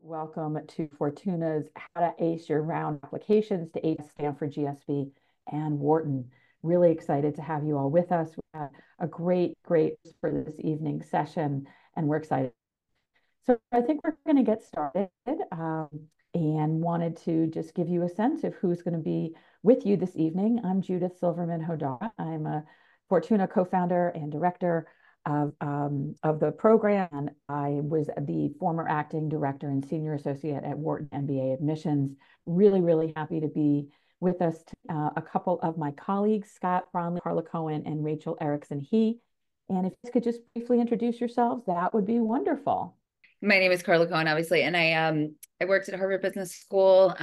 Welcome to Fortuna's How to Ace Your Round Applications to Stanford GSB and Wharton. Really excited to have you all with us. We had a great for this evening session, and we're excited. So I think we're going to get started and wanted to just give you a sense of who's going to be with you this evening. I'm Judith Silverman Hodara. I'm a Fortuna co-founder and director of the program. And I was the former acting director and senior associate at Wharton MBA Admissions. Really happy to be with us. A couple of my colleagues, Scott Brownlee, Carla Cohen, and Rachel Erickson-He. And if you could just briefly introduce yourselves, that would be wonderful. My name is Carla Cohen, obviously, and I worked at Harvard Business School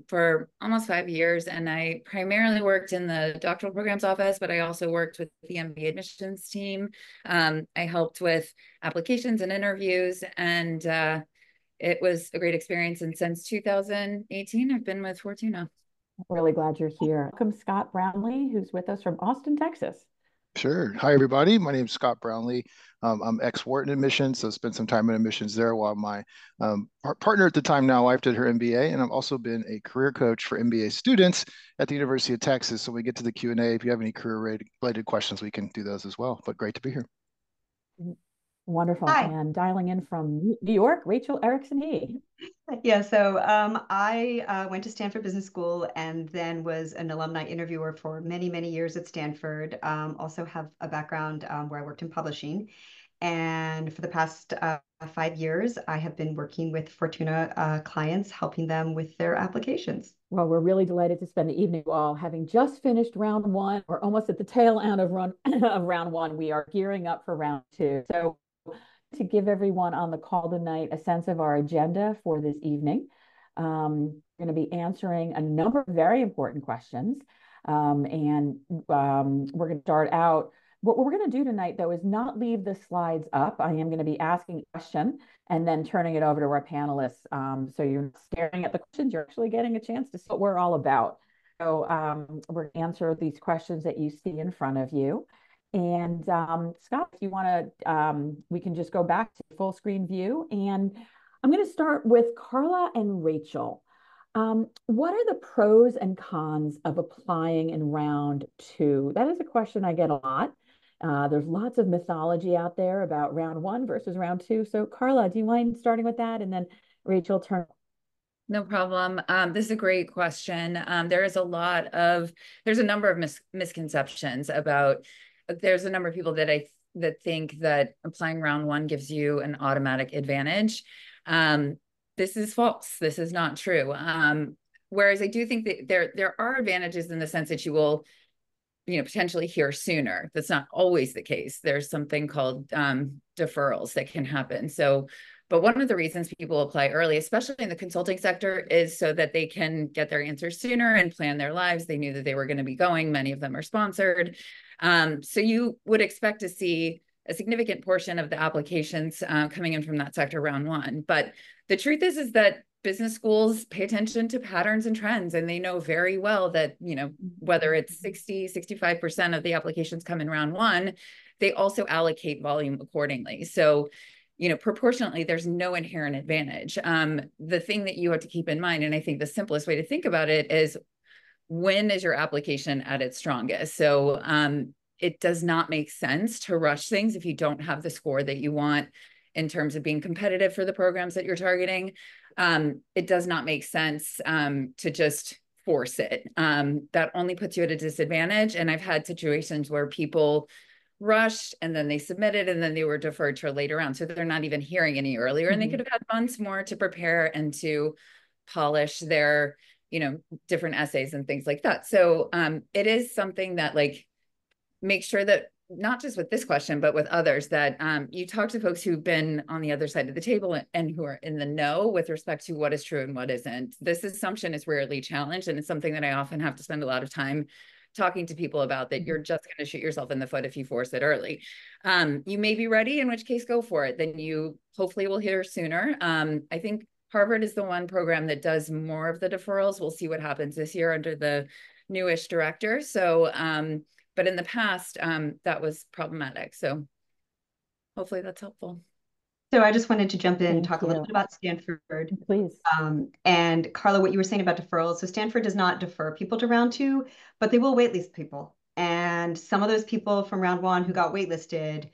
for almost 5 years, and I primarily worked in the doctoral programs office, but I also worked with the MBA admissions team. I helped with applications and interviews, and it was a great experience. And since 2018, I've been with Fortuna. Really glad you're here. Welcome, Scott Brownlee, who's with us from Austin, Texas. Sure. Hi, everybody. My name is Scott Brownlee. I'm ex-Wharton Admissions, so spent some time in admissions there while my partner at the time, now wife, did her MBA, and I've also been a career coach for MBA students at the University of Texas. So we get to the Q&A. If you have any career-related questions, we can do those as well. But great to be here. Wonderful. Hi. And dialing in from New York, Rachel Erickson-He. Yeah, so I went to Stanford Business School and then was an alumni interviewer for many years at Stanford. Also have a background where I worked in publishing. And for the past 5 years, I have been working with Fortuna clients, helping them with their applications. Well, we're really delighted to spend the evening all having just finished round one. We're almost at the tail end of round one. We are gearing up for round two. So to give everyone on the call tonight a sense of our agenda for this evening, we're going to be answering a number of very important questions. And we're going to start out. What we're going to do tonight, though, is not leave the slides up. I am going to be asking a question and then turning it over to our panelists. So you're not staring at the questions, you're actually getting a chance to see what we're all about. So we're going to answer these questions that you see in front of you. And Scott, if you want to, we can just go back to full screen view. And I'm going to start with Carla and Rachel. What are the pros and cons of applying in round two? That is a question I get a lot. There's lots of mythology out there about round one versus round two. So Carla, do you mind starting with that? And then Rachel, turn. No problem. This is a great question. There's a number of misconceptions about. There's a number of people that think that applying round one gives you an automatic advantage. This is false. This is not true. Whereas I do think that there are advantages in the sense that you will, potentially hear sooner. That's not always the case. There's something called deferrals that can happen. But one of the reasons people apply early, especially in the consulting sector, is so that they can get their answers sooner and plan their lives. They knew that they were going to be going. Many of them are sponsored. So you would expect to see a significant portion of the applications coming in from that sector round one. But the truth is that business schools pay attention to patterns and trends, and they know very well that, whether it's 65% of the applications come in round one, they also allocate volume accordingly. So, proportionately, there's no inherent advantage. The thing that you have to keep in mind, and I think the simplest way to think about it, is when is your application at its strongest? So it does not make sense to rush things if you don't have the score that you want in terms of being competitive for the programs that you're targeting. It does not make sense to just force it. That only puts you at a disadvantage. And I've had situations where people rushed and then they submitted and then they were deferred to a later round. So they're not even hearing any earlier, and they could have had months more to prepare and to polish their, different essays and things like that. So it is something that make sure that not just with this question, but with others, that you talk to folks who've been on the other side of the table and who are in the know with respect to what is true and what isn't. This assumption is rarely challenged, and it's something that I often have to spend a lot of time talking to people about, that you're just going to shoot yourself in the foot if you force it early. You may be ready, in which case go for it. Then you hopefully will hear sooner. I think Harvard is the one program that does more of the deferrals. We'll see what happens this year under the newish director. So, but in the past, that was problematic. So hopefully that's helpful. So I just wanted to jump in, Thank talk a little you. bit about Stanford. Please. And Carla, what you were saying about deferrals. So Stanford does not defer people to round two, but they will waitlist people. And some of those people from round one who got waitlisted,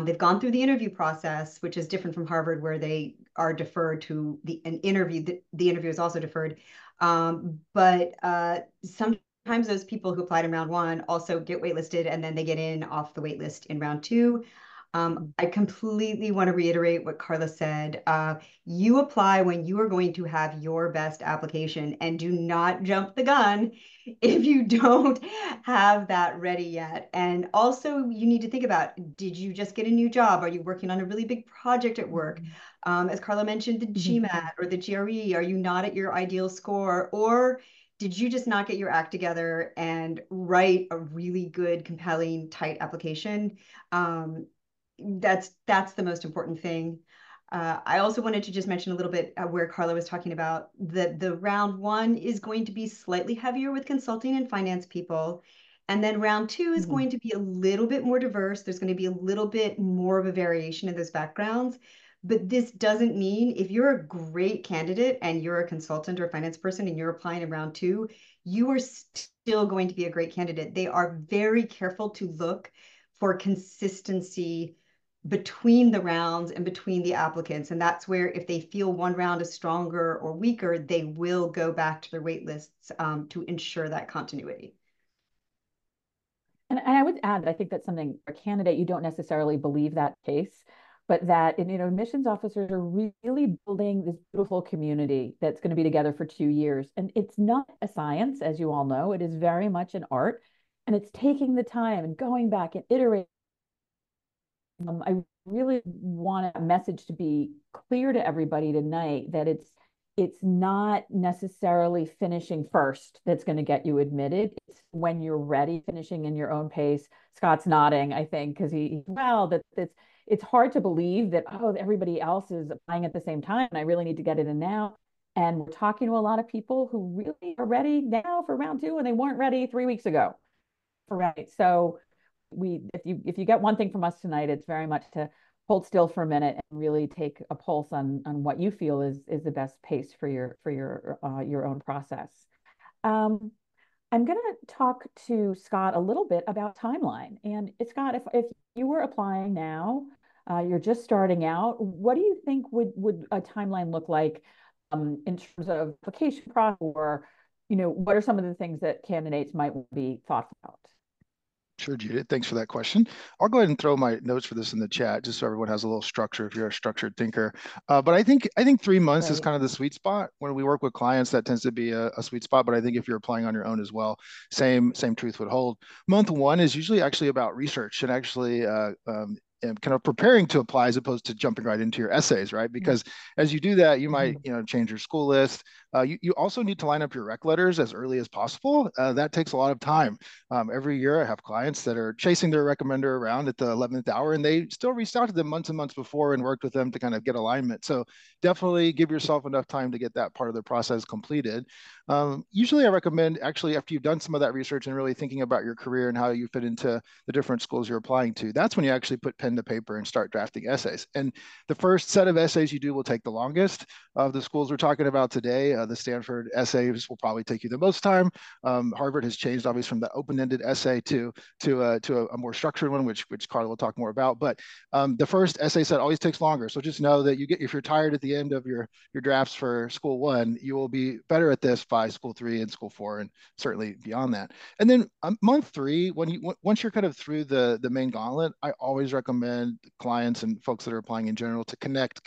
they've gone through the interview process, which is different from Harvard, where they are deferred to an interview. The interview is also deferred. But sometimes those people who applied in round one also get waitlisted, and then they get in off the waitlist in round two. I completely want to reiterate what Carla said. You apply when you are going to have your best application, and do not jump the gun if you don't have that ready yet. And also, you need to think about, did you just get a new job? Are you working on a really big project at work? As Carla mentioned, the GMAT or the GRE, are you not at your ideal score? Or did you just not get your act together and write a really good, compelling, tight application? That's the most important thing. I also wanted to just mention a little bit where Carla was talking about the round one is going to be slightly heavier with consulting and finance people. And then round two is going to be a little bit more diverse. There's going to be a little bit more of a variation in those backgrounds. But this doesn't mean if you're a great candidate and you're a consultant or a finance person and you're applying in round two, you are still going to be a great candidate. They are very careful to look for consistency between the rounds and between the applicants. And that's where if they feel one round is stronger or weaker, they will go back to their wait lists to ensure that continuity. And I would add that I think that's something for a candidate, you don't necessarily believe that case, but that, admissions officers are really building this beautiful community that's going to be together for 2 years. And it's not a science, as you all know, it is very much an art. And it's taking the time and going back and iterating. I really want a message to be clear to everybody tonight that it's not necessarily finishing first that's going to get you admitted. It's when you're ready, finishing in your own pace. Scott's nodding, I think, because it's hard to believe that, oh, everybody else is applying at the same time, and I really need to get it in now. And we're talking to a lot of people who really are ready now for round two, and they weren't ready 3 weeks ago. Right. So if you get one thing from us tonight, it's very much to hold still for a minute and really take a pulse on what you feel is the best pace for your own process. I'm going to talk to Scott a little bit about timeline. And Scott, if you were applying now, you're just starting out, what do you think would a timeline look like in terms of application process, or what are some of the things that candidates might be thoughtful about? Sure, Judith. Thanks for that question. I'll go ahead and throw my notes for this in the chat, just so everyone has a little structure if you're a structured thinker. But I think 3 months is kind of the sweet spot. When we work with clients, that tends to be a sweet spot. But I think if you're applying on your own as well, same truth would hold. Month one is usually actually about research and actually and kind of preparing to apply as opposed to jumping right into your essays, right? Because as you do that, you might change your school list. You also need to line up your rec letters as early as possible. That takes a lot of time. Every year I have clients that are chasing their recommender around at the 11th hour, and they still reached out to them months and months before and worked with them to kind of get alignment. So definitely give yourself enough time to get that part of the process completed. Usually I recommend, actually, after you've done some of that research and really thinking about your career and how you fit into the different schools you're applying to, that's when you actually put pen to paper and start drafting essays. And the first set of essays you do will take the longest. Of the schools we're talking about today, the Stanford essays will probably take you the most time. Harvard has changed, obviously, from the open-ended essay to a more structured one, which Carla will talk more about. But the first essay set always takes longer. So just know that if you're tired at the end of your drafts for school one, you will be better at this by school three and school four, and certainly beyond that. And then month three, once you're kind of through the main gauntlet, I always recommend clients and folks that are applying in general to connect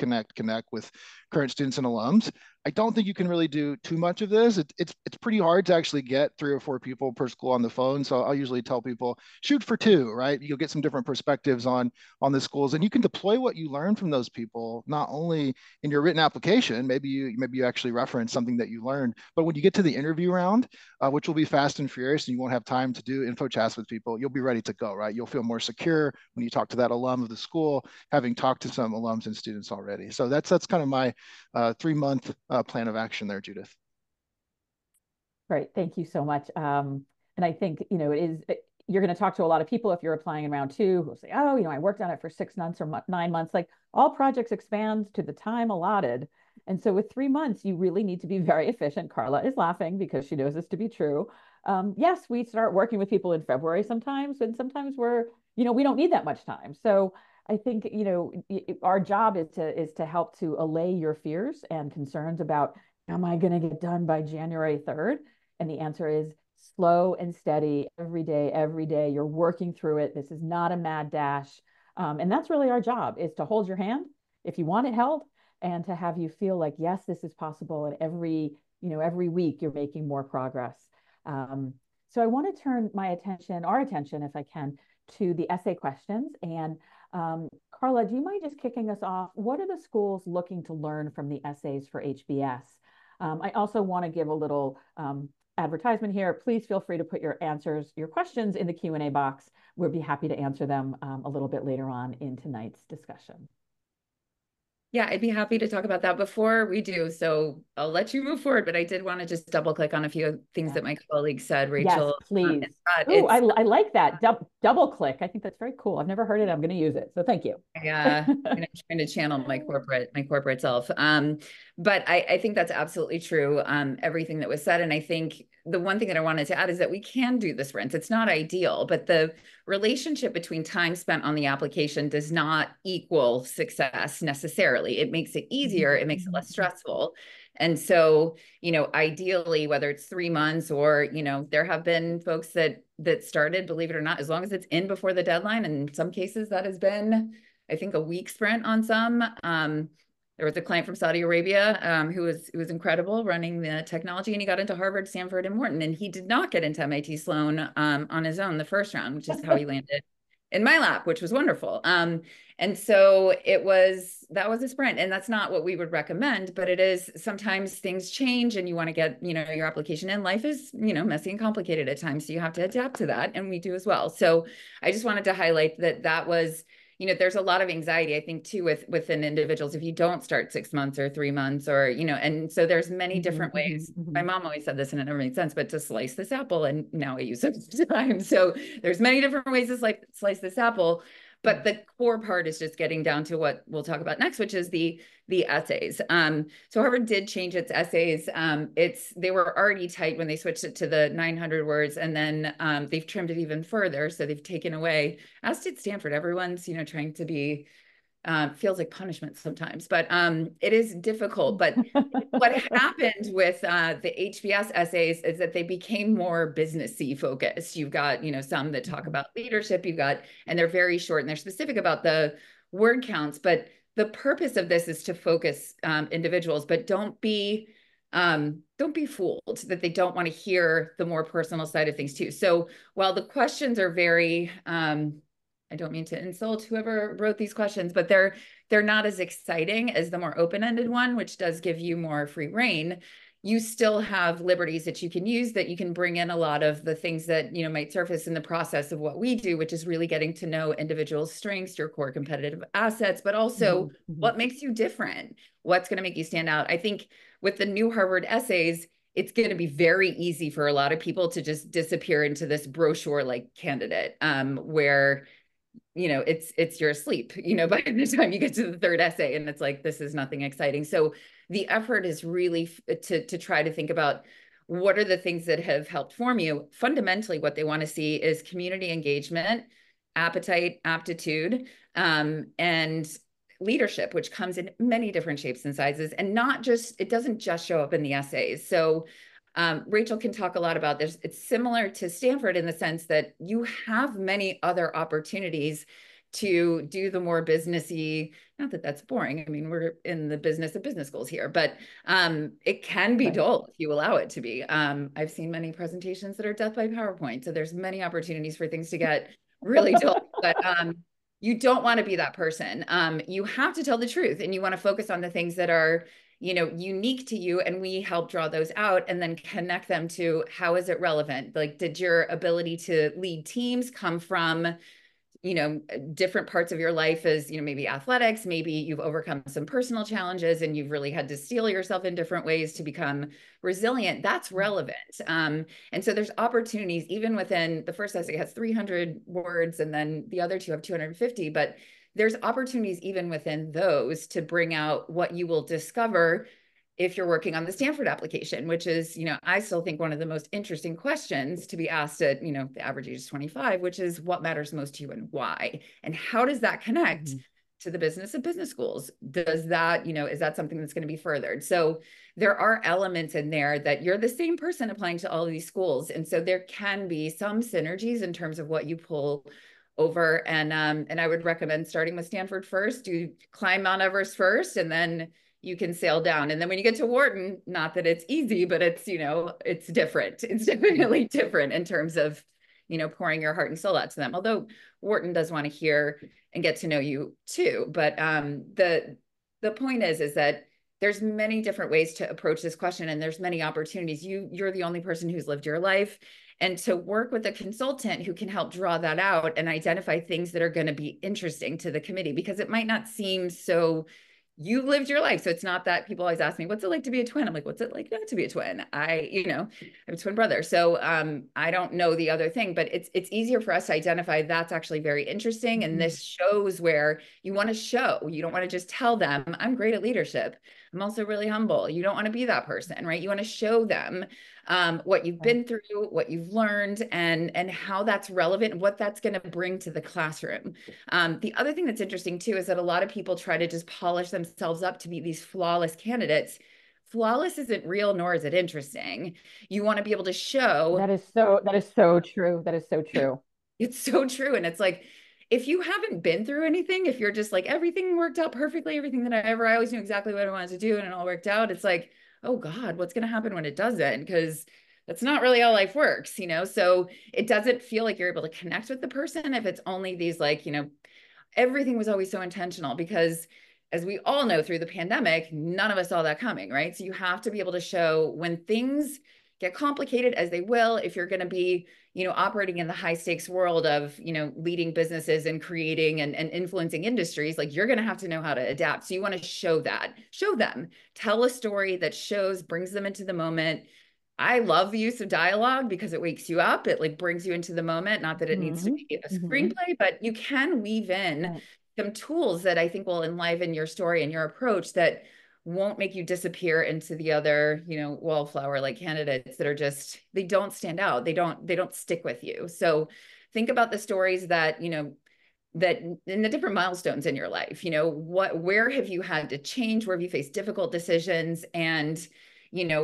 with current students and alums. I don't think you can really do too much of this. It's pretty hard to actually get 3 or 4 people per school on the phone. So I'll usually tell people, shoot for 2, right? You'll get some different perspectives on the schools, and you can deploy what you learn from those people, not only in your written application, maybe you actually reference something that you learned, but when you get to the interview round, which will be fast and furious, and you won't have time to do info chats with people, you'll be ready to go, right? You'll feel more secure when you talk to that alum of the school, having talked to some alums and students already. So that's kind of my 3-month plan of action there, Judith. Great. Thank you so much. And I think, it is, you're going to talk to a lot of people if you're applying in round two who say, oh, I worked on it for 6 months or 9 months. Like all projects expand to the time allotted. And so with 3 months, you really need to be very efficient. Carla is laughing because she knows this to be true. Yes, we start working with people in February sometimes, and sometimes we don't need that much time. So I think, our job is to help to allay your fears and concerns about, am I going to get done by January 3rd? And the answer is slow and steady every day. You're working through it. This is not a mad dash. And that's really our job, is to hold your hand if you want it held, and to have you feel like, yes, this is possible. And every week you're making more progress. So I want to turn our attention, if I can, to the essay questions. And Carla, do you mind just kicking us off? What are the schools looking to learn from the essays for HBS? I also want to give a little advertisement here. Please feel free to put your questions in the Q&A box. We'll be happy to answer them a little bit later on in tonight's discussion. Yeah, I'd be happy to talk about that before we do. So I'll let you move forward, but I did want to just double click on a few things that my colleague said, Rachel. Yes, please. Ooh, I like that. Double click. I think that's very cool. I've never heard it. I'm going to use it. So thank you. Yeah, I'm trying to channel my corporate self. But I think that's absolutely true. Everything that was said. And I think the one thing that I wanted to add is that we can do the sprints. It's not ideal, but the relationship between time spent on the application does not equal success necessarily. It makes it easier. It makes it less stressful. And so, ideally, whether it's 3 months or, there have been folks that started, believe it or not, as long as it's in before the deadline. And in some cases that has been, I think, a week sprint on some. There was a client from Saudi Arabia who was incredible running the technology, and he got into Harvard, Stanford, and Wharton, and he did not get into MIT Sloan on his own the first round, which is how he landed in my lap, which was wonderful. And so that was a sprint, and that's not what we would recommend, but it is. Sometimes things change and you want to get, your application in. Life is, messy and complicated at times. So you have to adapt to that, and we do as well. So I just wanted to highlight that was, there's a lot of anxiety, I think, too, within individuals if you don't start 6 months or 3 months, or, and so there's many different ways. My mom always said this and it never made sense, but to slice this apple, and now I use it all the time. So there's many different ways to slice this apple. But the core part is just getting down to what we'll talk about next, which is the essays. So Harvard did change its essays. They were already tight when they switched it to the 900 words, and then they've trimmed it even further. So they've taken away, as did Stanford. Everyone's trying to be. Feels like punishment sometimes, but it is difficult. But what happened with the HBS essays is that they became more businessy focused. You've got, some that talk about leadership, and they're very short and they're specific about the word counts. But the purpose of this is to focus individuals, but don't be fooled that they don't want to hear the more personal side of things too. So while the questions are very, I don't mean to insult whoever wrote these questions, but they're not as exciting as the more open-ended one, which does give you more free reign. You still have liberties that you can use, that you can bring in a lot of the things that, might surface in the process of what we do, which is really getting to know individuals' strengths, your core competitive assets, but also what makes you different, what's going to make you stand out. I think with the new Harvard essays, it's going to be very easy for a lot of people to just disappear into this brochure-like candidate, where it's you're asleep, by the time you get to the third essay, and it's like, this is nothing exciting. So the effort is really to try to think about what are the things that have helped form you. Fundamentally, what they want to see is community engagement, appetite, aptitude, and leadership, which comes in many different shapes and sizes, and it doesn't just show up in the essays. So Rachel can talk a lot about this. It's similar to Stanford in the sense that you have many other opportunities to do the more businessy, not that that's boring. I mean, we're in the business of business schools here, but it can be dull if you allow it to be. I've seen many presentations that are death by PowerPoint. So there's many opportunities for things to get really dull, but you don't want to be that person. You have to tell the truth, and you want to focus on the things that are unique to you, and we help draw those out and then connect them to how is it relevant? Like, did your ability to lead teams come from, different parts of your life as, maybe athletics, maybe you've overcome some personal challenges and you've really had to steel yourself in different ways to become resilient. That's relevant. And so there's opportunities even within the first essay has 300 words and then the other two have 250, but there's opportunities even within those to bring out what you will discover if you're working on the Stanford application, which is, I still think one of the most interesting questions to be asked at, the average age is 25, which is what matters most to you and why? And how does that connect to the business of business schools? Does that, is that something that's going to be furthered? So there are elements in there that you're the same person applying to all of these schools. And so there can be some synergies in terms of what you pull over. And I would recommend starting with Stanford first. You climb Mount Everest first, and then you can sail down. And then when you get to Wharton, not that it's easy, but it's, it's different. It's definitely different in terms of, pouring your heart and soul out to them. Although Wharton does want to hear and get to know you too. But the point is that there's many different ways to approach this question, and there's many opportunities. You're the only person who's lived your life. And to work with a consultant who can help draw that out and identify things that are going to be interesting to the committee, because it might not seem so. You lived your life. So it's not that people always ask me, what's it like to be a twin? I'm like, what's it like not to be a twin? I have a twin brother. So I don't know the other thing, but it's easier for us to identify that's actually very interesting. And this shows where you want to show, you don't want to just tell them, I'm great at leadership. I'm also really humble. You don't want to be that person, right? You want to show them what you've been through, what you've learned, and how that's relevant and what that's going to bring to the classroom. The other thing that's interesting too is that a lot of people try to just polish themselves up to be these flawless candidates. Flawless isn't real, nor is it interesting. You want to be able to show. That is so true. That is so true. It's so true. And it's like, if you haven't been through anything, if you're just like, everything worked out perfectly, everything that I always knew exactly what I wanted to do and it all worked out, it's like, oh God, what's going to happen when it doesn't? Because that's not really how life works, So it doesn't feel like you're able to connect with the person if it's only these like, everything was always so intentional, because as we all know through the pandemic, none of us saw that coming, right? So you have to be able to show when things get complicated, as they will, if you're going to be, operating in the high stakes world of, leading businesses and creating and influencing industries, like you're going to have to know how to adapt. So you want to show them, tell a story that shows, brings them into the moment. I love the use of dialogue because it wakes you up. It like brings you into the moment. Not that it needs to be a screenplay, but you can weave in some tools that I think will enliven your story and your approach that won't make you disappear into the other, wallflower like candidates that are just, they don't stand out. They don't stick with you. So think about the stories that, that in the different milestones in your life, where have you had to change? Where have you faced difficult decisions and,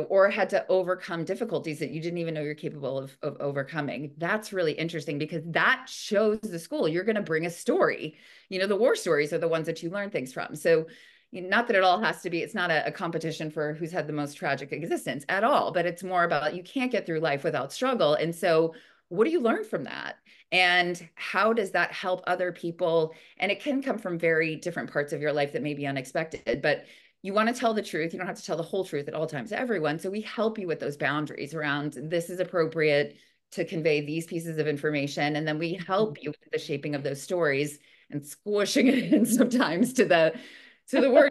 or had to overcome difficulties that you didn't even know you're capable of overcoming? That's really interesting because that shows the school you're going to bring a story. The war stories are the ones that you learn things from. So not that it all has to be, it's not a competition for who's had the most tragic existence at all, but it's more about you can't get through life without struggle. And so what do you learn from that? And how does that help other people? And it can come from very different parts of your life that may be unexpected, but you want to tell the truth. You don't have to tell the whole truth at all times to everyone. So we help you with those boundaries around this is appropriate to convey these pieces of information. And then we help you with the shaping of those stories and squishing it in sometimes to the word.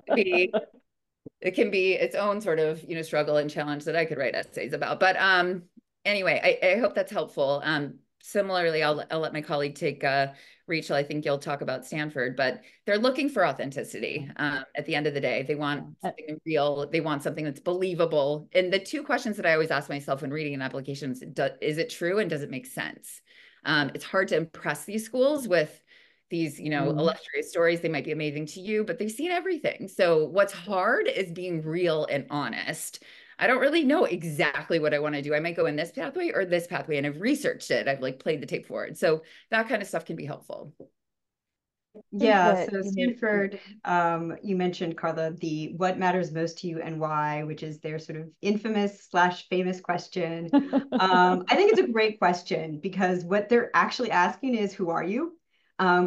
It can be its own sort of, struggle and challenge that I could write essays about. But anyway, I hope that's helpful. Similarly, I'll let my colleague take Rachel. I think you'll talk about Stanford, but they're looking for authenticity at the end of the day. They want something real. They want something that's believable. And the two questions that I always ask myself when reading an application is it true and does it make sense? It's hard to impress these schools with these, illustrious stories. They might be amazing to you, but they've seen everything. So what's hard is being real and honest. I don't really know exactly what I want to do. I might go in this pathway or this pathway, and I've researched it. I've like played the tape forward. So that kind of stuff can be helpful. Yeah, so Stanford, you mentioned, Carla, the what matters most to you and why, which is their sort of infamous / famous question. I think it's a great question because what they're actually asking is, who are you?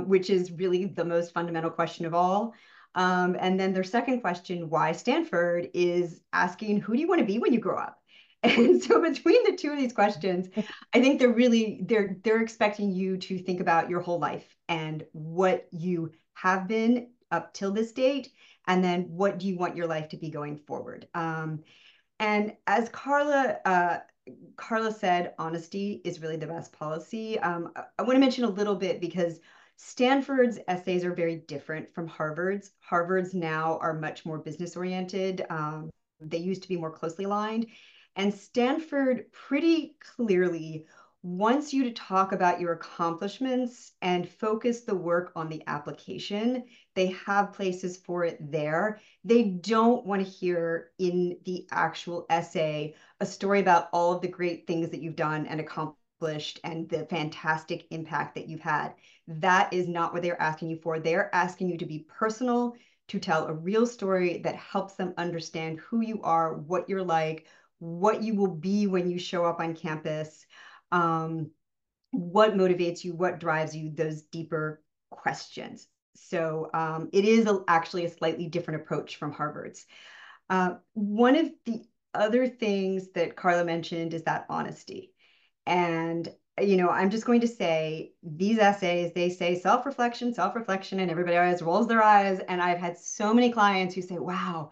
Which is really the most fundamental question of all. And then their second question, why Stanford, is asking, who do you want to be when you grow up? And so between the two of these questions, I think they're expecting you to think about your whole life and what you have been up till this date, and then what do you want your life to be going forward. And as Carla said, honesty is really the best policy. I want to mention a little bit because Stanford's essays are very different from Harvard's. Harvard's now are much more business oriented. They used to be more closely aligned. And Stanford pretty clearly wants you to talk about your accomplishments and focus the work on the application. They have places for it there. They don't want to hear in the actual essay a story about all of the great things that you've done and accomplished and the fantastic impact that you've had. That is not what they're asking you for. They're asking you to be personal, to tell a real story that helps them understand who you are, what you're like, what you will be when you show up on campus, what motivates you, what drives you, those deeper questions. So it is actually a slightly different approach from Harvard's. One of the other things that Carla mentioned is that honesty. And, I'm just going to say these essays, they say self-reflection, and everybody always rolls their eyes. And I've had so many clients who say, wow,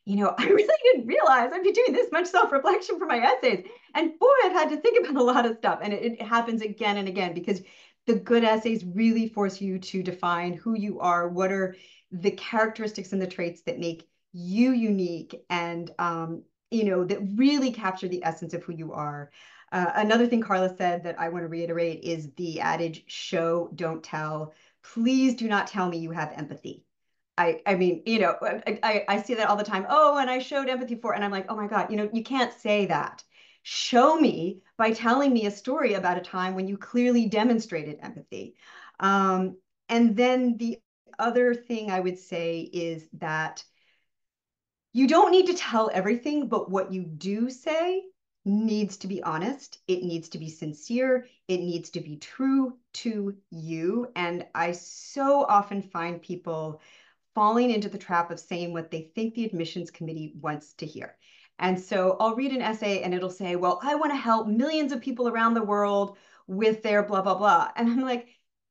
I really didn't realize I'd be doing this much self-reflection for my essays. And boy, I've had to think about a lot of stuff. And it happens again and again because the good essays really force you to define who you are, what are the characteristics and the traits that make you unique and, that really capture the essence of who you are. Another thing Carla said that I want to reiterate is the adage, show, don't tell. Please do not tell me you have empathy. I mean, I see that all the time. Oh, and I showed empathy for, and I'm like, oh my God, you can't say that. Show me by telling me a story about a time when you clearly demonstrated empathy. And then the other thing I would say is that you don't need to tell everything, but what you do say needs to be honest. It needs to be sincere. It needs to be true to you. And I so often find people falling into the trap of saying what they think the admissions committee wants to hear. And so I'll read an essay and it'll say, well, I want to help millions of people around the world with their blah, blah, blah. And I'm like,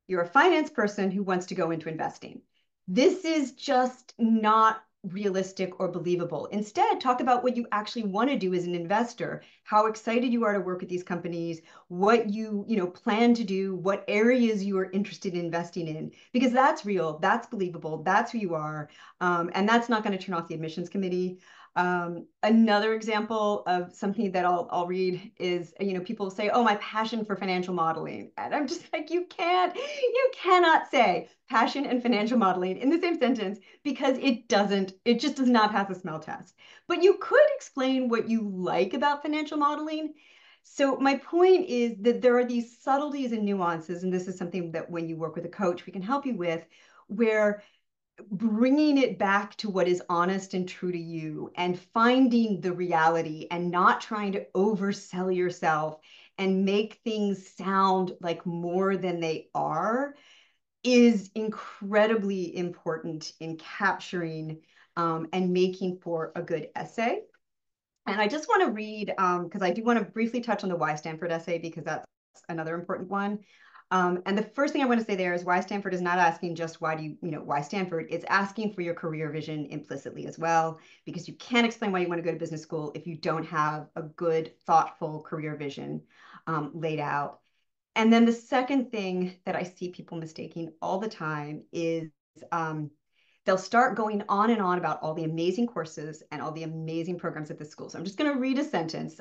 you're a finance person who wants to go into investing. This is just not realistic or believable. Instead, talk about what you actually want to do as an investor, how excited you are to work with these companies, what you plan to do, what areas you are interested in investing in, because that's real, that's believable, that's who you are, and that's not going to turn off the admissions committee. Another example of something that I'll read is, people say, oh, my passion for financial modeling. And I'm just like, you cannot say passion and financial modeling in the same sentence because it just does not pass the smell test. But you could explain what you like about financial modeling. So my point is that there are these subtleties and nuances, and this is something that when you work with a coach, we can help you with, where bringing it back to what is honest and true to you and finding the reality and not trying to oversell yourself and make things sound like more than they are is incredibly important in capturing and making for a good essay. And I just want to read, because I do want to briefly touch on the Why Stanford essay, because that's another important one. And the first thing I want to say there is why Stanford is not asking just why Stanford. It's asking for your career vision implicitly as well, because you can't explain why you want to go to business school if you don't have a good, thoughtful career vision laid out. And then the second thing that I see people mistaking all the time is they'll start going on and on about all the amazing courses and all the amazing programs at the school. So I'm just going to read a sentence.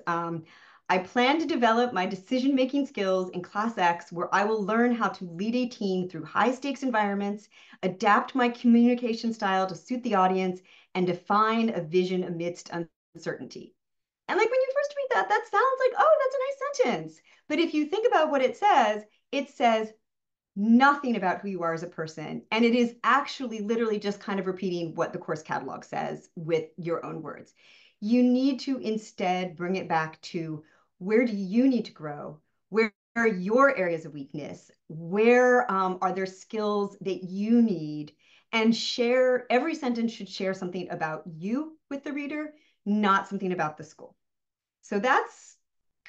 I plan to develop my decision-making skills in Class X, where I will learn how to lead a team through high-stakes environments, adapt my communication style to suit the audience, and define a vision amidst uncertainty. And like when you first read that, that sounds like, oh, that's a nice sentence. But if you think about what it says nothing about who you are as a person. And it is actually literally just kind of repeating what the course catalog says with your own words. You need to instead bring it back to, where do you need to grow? Where are your areas of weakness? Where are there skills that you need? And every sentence should share something about you with the reader, not something about the school. So that's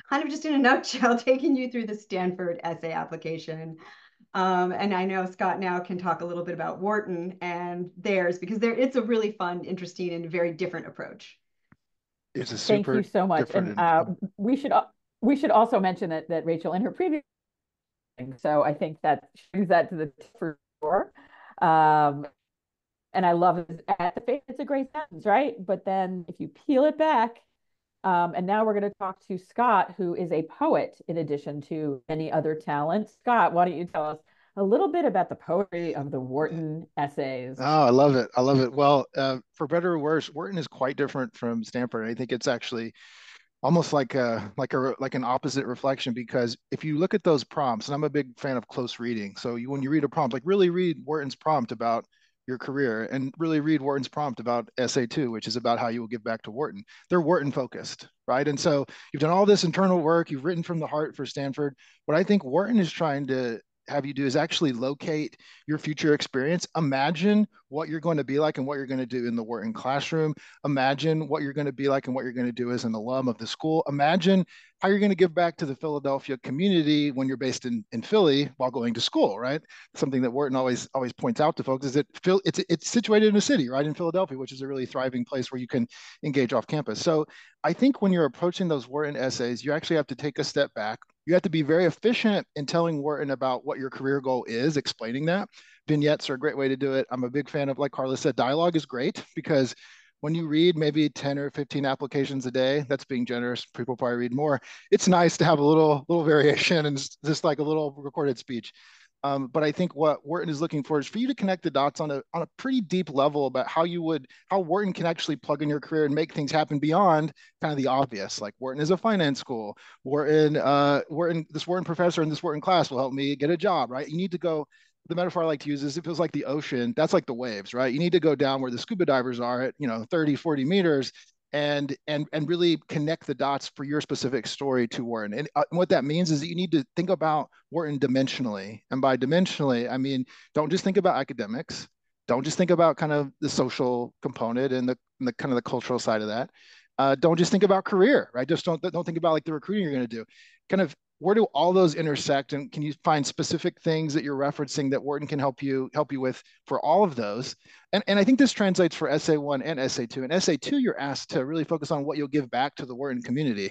kind of just in a nutshell, taking you through the Stanford essay application. And I know Scott now can talk a little bit about Wharton and theirs, because it's a really fun, interesting, and very different approach. It's a Thank you super so much. different. And we should also mention that Rachel, in her previous, so I think that brings that to the for sure. And I love it at the face, it's a great sentence, right? But then if you peel it back, and now we're going to talk to Scott, who is a poet in addition to many other talents. Scott, why don't you tell us a little bit about the poetry of the Wharton essays? Oh, I love it. I love it. Well, for better or worse, Wharton is quite different from Stanford. I think it's actually almost like an opposite reflection, because if you look at those prompts, and I'm a big fan of close reading. So when you read a prompt, like really read Wharton's prompt about your career, and really read Wharton's prompt about essay two, which is about how you will give back to Wharton. They're Wharton focused, right? And so you've done all this internal work, you've written from the heart for Stanford. What I think Wharton is trying to have you do is actually locate your future experience. Imagine what you're going to be like and what you're going to do in the Wharton classroom. Imagine what you're going to be like and what you're going to do as an alum of the school. Imagine how you're going to give back to the Philadelphia community when you're based in Philly while going to school, right? Something that Wharton always points out to folks is that it's situated in a city, right, in Philadelphia, which is a really thriving place where you can engage off campus. So I think when you're approaching those Wharton essays, you actually have to take a step back. You have to be very efficient in telling Wharton about what your career goal is, explaining that. Vignettes are a great way to do it. I'm a big fan of, like Carla said, dialogue is great, because when you read maybe 10 or 15 applications a day, that's being generous. People probably read more. It's nice to have a little variation and just like a little recorded speech. But I think what Wharton is looking for is for you to connect the dots on a pretty deep level about how Wharton can actually plug in your career and make things happen beyond kind of the obvious. Like Wharton is a finance school. This Wharton professor in this Wharton class will help me get a job, right? You need to go. The metaphor I like to use is, it feels like the ocean. That's like the waves, right? You need to go down where the scuba divers are at, 30, 40 meters, and really connect the dots for your specific story to Wharton. And what that means is that you need to think about Wharton dimensionally. And by dimensionally, I mean, don't just think about academics. Don't just think about kind of the social component and the kind of the cultural side of that. Don't just think about career, right? Just don't think about like the recruiting you're going to do. Kind of, where do all those intersect, and can you find specific things that you're referencing that Wharton can help you with for all of those? And I think this translates for essay one and essay two. In essay two, you're asked to really focus on what you'll give back to the Wharton community.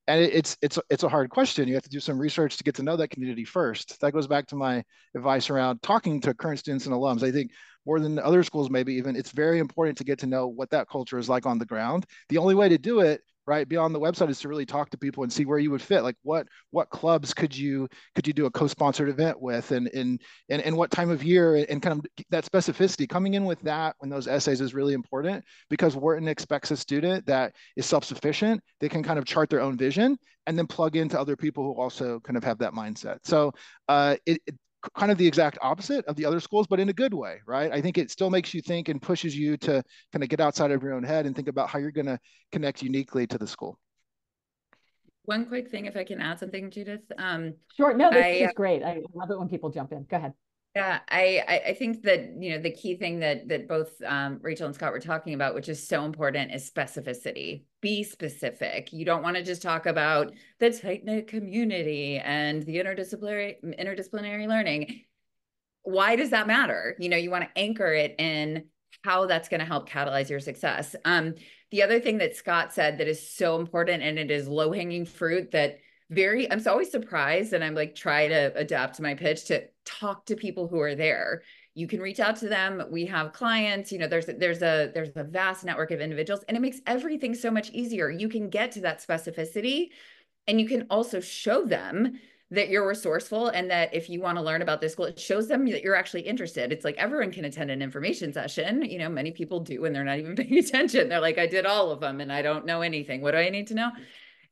And it's a hard question. You have to do some research to get to know that community first. That goes back to my advice around talking to current students and alums. I think more than other schools, maybe even, it's very important to get to know what that culture is like on the ground. The only way to do it, right, beyond the website, is to really talk to people and see where you would fit. Like what clubs could you do a co-sponsored event with, and what time of year, and kind of that specificity. Coming in with that when those essays is really important, because Wharton expects a student that is self-sufficient. They can kind of chart their own vision and then plug into other people who also kind of have that mindset. So it kind of the exact opposite of the other schools, but in a good way, right? I think it still makes you think and pushes you to kind of get outside of your own head and think about how you're going to connect uniquely to the school. One quick thing, if I can add something, Judith. Sure. No, this is great. I love it when people jump in. Go ahead. Yeah, I think that, the key thing that both Rachel and Scott were talking about, which is so important, is specificity. Be specific. You don't want to just talk about the tight-knit community and the interdisciplinary learning. Why does that matter? You want to anchor it in how that's going to help catalyze your success. The other thing that Scott said that is so important, and it is low-hanging fruit, that I'm always surprised, and I'm like, try to adapt my pitch to talk to people who are there. You can reach out to them. We have clients, there's a vast network of individuals, and it makes everything so much easier. You can get to that specificity, and you can also show them that you're resourceful, and that if you want to learn about this school, it shows them that you're actually interested. It's like everyone can attend an information session. Many people do, and they're not even paying attention. They're like, I did all of them and I don't know anything. What do I need to know?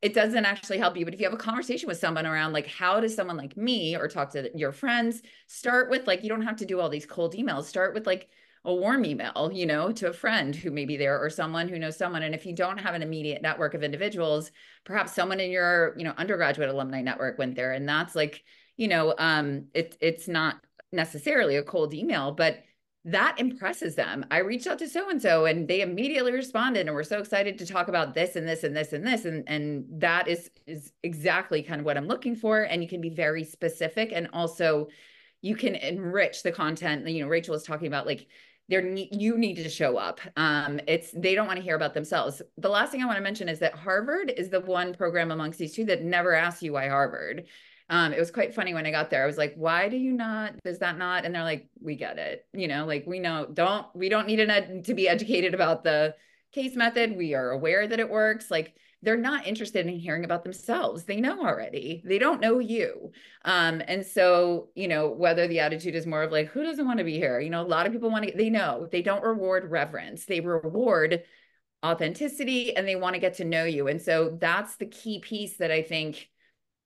It doesn't actually help you. But if you have a conversation with someone around, like, how does someone like me, or talk to your friends, start with, like, you don't have to do all these cold emails. Start with like a warm email, to a friend who may be there, or someone who knows someone. And if you don't have an immediate network of individuals, perhaps someone in your, undergraduate alumni network went there. And that's like, it's not necessarily a cold email, but that impresses them. I reached out to so-and-so and they immediately responded and we're so excited to talk about this and this and this and this. And that is exactly kind of what I'm looking for. And you can be very specific, and also you can enrich the content. You know, Rachel was talking about like, you need to show up. They don't want to hear about themselves. The last thing I want to mention is that Harvard is the one program amongst these two that never asks you why Harvard. It was quite funny when I got there. I was like, why do you not, does that not? And they're like, we get it. You know, like we know, we don't need to be educated about the case method. We are aware that it works. Like, they're not interested in hearing about themselves. They know already. They don't know you. And so, you know, whether the attitude is more of like, who doesn't want to be here? You know, a lot of people want to, they know, they don't reward reverence. They reward authenticity, and they want to get to know you. And so that's the key piece that I think,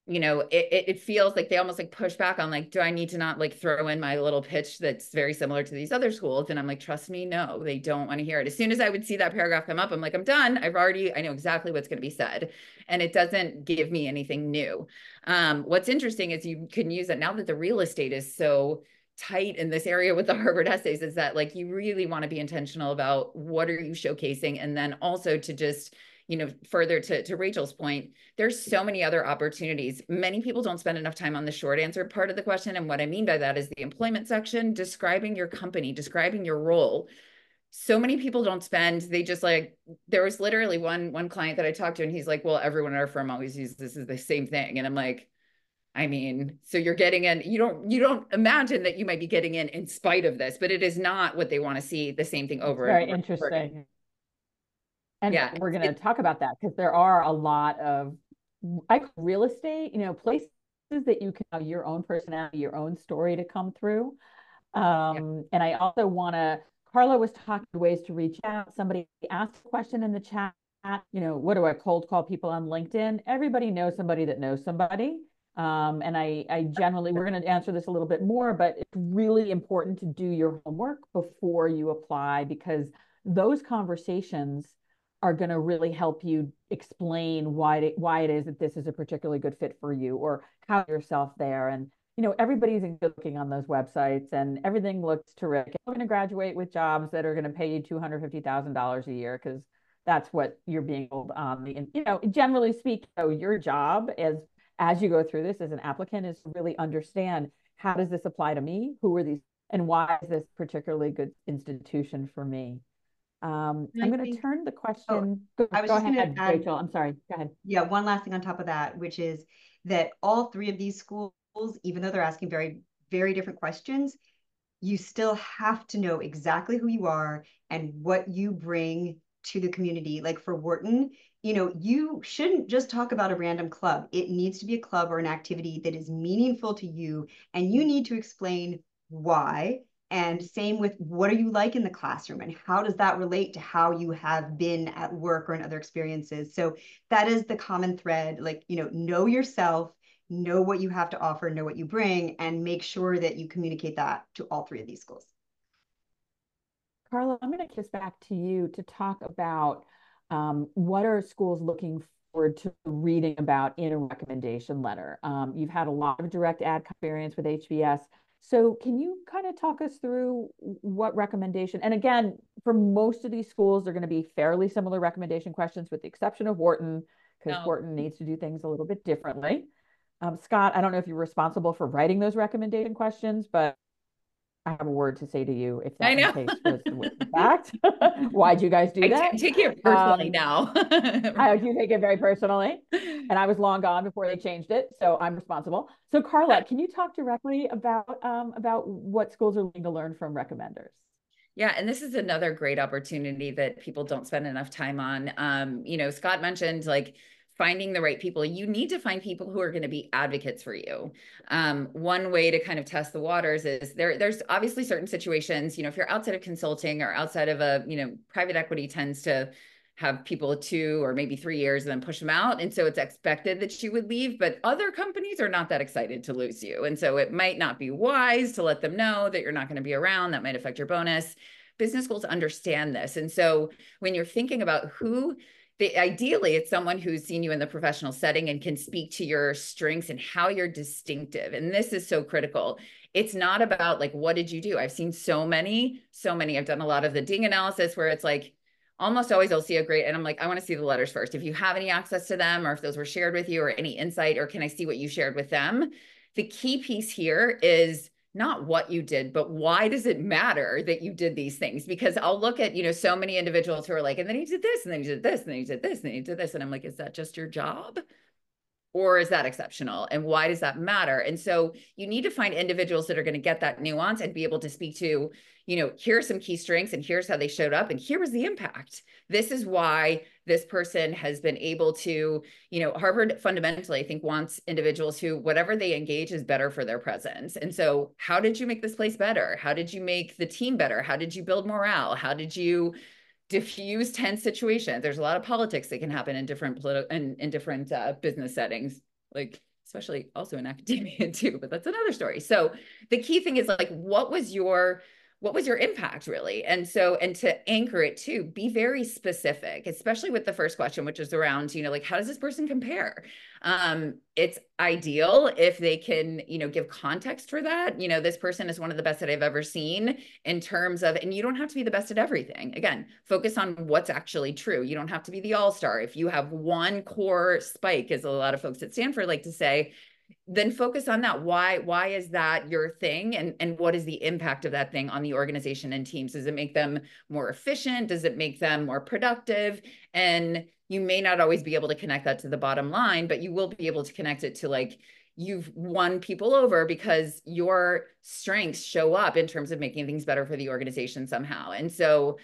you know, it feels like they almost like push back on like, do I need to not like throw in my little pitch that's very similar to these other schools? And I'm like, trust me, no, they don't want to hear it. As soon as I would see that paragraph come up, I'm like, I'm done. I know exactly what's going to be said. And it doesn't give me anything new. What's interesting is you can use it now that the real estate is so tight in this area with the Harvard essays, is that like, you really want to be intentional about what are you showcasing? And then also to just, you know, further to Rachel's point, there's so many other opportunities. Many people don't spend enough time on the short answer part of the question. And what I mean by that is the employment section, describing your company, describing your role. So many people don't spend, they just like, there was literally one client that I talked to, and he's like, well, everyone at our firm always uses this is the same thing. And I'm like, I mean, so you're getting in, you don't imagine that you might be getting in spite of this, but it is not what they want to see, the same thing over Very and over. interesting. And yeah, we're going to talk about that because there are a lot of real estate, you know, places that you can have your own personality, your own story to come through. And I also want to, Carla was talking ways to reach out. Somebody asked a question in the chat, you know, what do I cold call people on LinkedIn? Everybody knows somebody that knows somebody. And I generally, we're going to answer this a little bit more, but it's really important to do your homework before you apply, because those conversations are going to really help you explain why it is that this is a particularly good fit for you, or how yourself there. And, you know, everybody's looking on those websites and everything looks terrific. You're going to graduate with jobs that are going to pay you $250,000 a year, because that's what you're being told on the, you know, generally speaking, so your job as you go through this as an applicant is to really understand, how does this apply to me? Who are these? And why is this particularly good institution for me? I'm going to turn the question. Go ahead, Rachel. I'm sorry. Go ahead. Yeah, one last thing on top of that, which is that all three of these schools, even though they're asking very, very different questions, you still have to know exactly who you are and what you bring to the community. Like for Wharton, you know, you shouldn't just talk about a random club. It needs to be a club or an activity that is meaningful to you, and you need to explain why. And same with, what are you like in the classroom, and how does that relate to how you have been at work or in other experiences? So that is the common thread. Like, you know yourself, know what you have to offer, know what you bring, and make sure that you communicate that to all three of these schools. Carla, I'm going to kiss back to you to talk about what are schools looking forward to reading about in a recommendation letter. You've had a lot of direct ad experience with HBS. So can you kind of talk us through what recommendation, and again, for most of these schools, they're going to be fairly similar recommendation questions with the exception of Wharton, because Wharton needs to do things a little bit differently. Scott, I don't know if you're responsible for writing those recommendation questions, but I have a word to say to you if that case was the fact. Why'd you guys do that? I take it personally now. I do take it very personally. And I was long gone before they changed it, so I'm responsible. So Carla, can you talk directly about what schools are looking to learn from recommenders? Yeah, and this is another great opportunity that people don't spend enough time on. You know, Scott mentioned like finding the right people. You need to find people who are going to be advocates for you. One way to kind of test the waters is there's obviously certain situations, you know, if you're outside of consulting or outside of a, you know, private equity tends to have people 2 or maybe 3 years and then push them out. And so it's expected that you would leave, but other companies are not that excited to lose you. And so it might not be wise to let them know that you're not going to be around. That might affect your bonus. Business schools understand this. And so when you're thinking about who ideally it's someone who's seen you in the professional setting and can speak to your strengths and how you're distinctive. And this is so critical. It's not about like, what did you do? I've seen so many. I've done a lot of the ding analysis where it's like, almost always I'll see a great, and I'm like, I want to see the letters first. If you have any access to them, or if those were shared with you, or any insight, or can I see what you shared with them? The key piece here is not what you did, but why does it matter that you did these things? Because I'll look at, so many individuals who are like, and then you did this, and then you did this, and then you did this, and then you did this. And I'm like, is that just your job? Or is that exceptional? And why does that matter? And so you need to find individuals that are going to get that nuance and be able to speak to, here are some key strengths and here's how they showed up and here was the impact. This is why this person has been able to, Harvard fundamentally, I think, wants individuals who whatever they engage is better for their presence. And so how did you make this place better? How did you make the team better? How did you build morale? How did you diffuse tense situations? There's a lot of politics that can happen in different different business settings, like especially also in academia too, but that's another story. So the key thing is like, what was your impact really? And to anchor it too, be very specific, especially with the first question, which is around, like, how does this person compare? It's ideal if they can, give context for that. This person is one of the best that I've ever seen in terms of, and you don't have to be the best at everything. Again, focus on what's actually true. You don't have to be the all-star. If you have one core spike, as a lot of folks at Stanford like to say, then focus on that. Why is that your thing? And what is the impact of that thing on the organization and teams? Does it make them more efficient? Does it make them more productive? And you may not always be able to connect that to the bottom line, but you will be able to connect it to like, you've won people over because your strengths show up in terms of making things better for the organization somehow. And so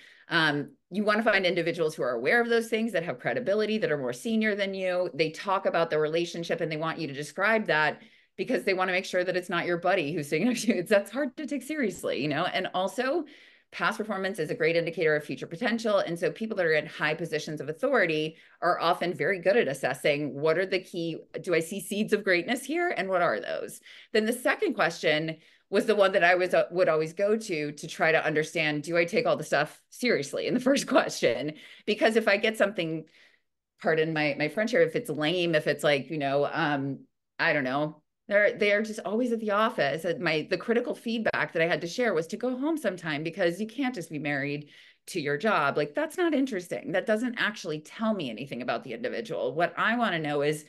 you want to find individuals who are aware of those things, that have credibility, that are more senior than you. They talk about the relationship and they want you to describe that because they want to make sure that it's not your buddy who's sitting next to you. That's hard to take seriously, And also past performance is a great indicator of future potential. And so people that are in high positions of authority are often very good at assessing what are the key, do I see seeds of greatness here? And what are those? Then the second question was the one that I would always go to try to understand, do I take all the stuff seriously in the first question? Because if I get something, pardon my French here, if it's lame, if it's like, I don't know, they're just always at the office. The critical feedback that I had to share was to go home sometime, because you can't just be married to your job. Like, that's not interesting. That doesn't actually tell me anything about the individual. What I want to know is,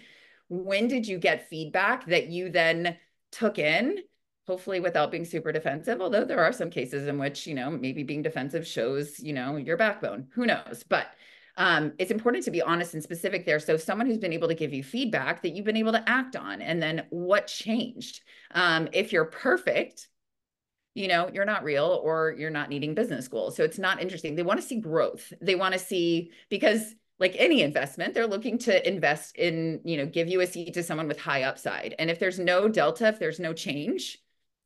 when did you get feedback that you then took in, hopefully without being super defensive, although there are some cases in which, maybe being defensive shows, your backbone, who knows? But it's important to be honest and specific there. So someone who's been able to give you feedback that you've been able to act on, and then what changed? If you're perfect, you're not real, or you're not needing business school. So it's not interesting. They want to see growth. They want to see, because like any investment, they're looking to invest in, give you a seat to someone with high upside. And if there's no delta, if there's no change,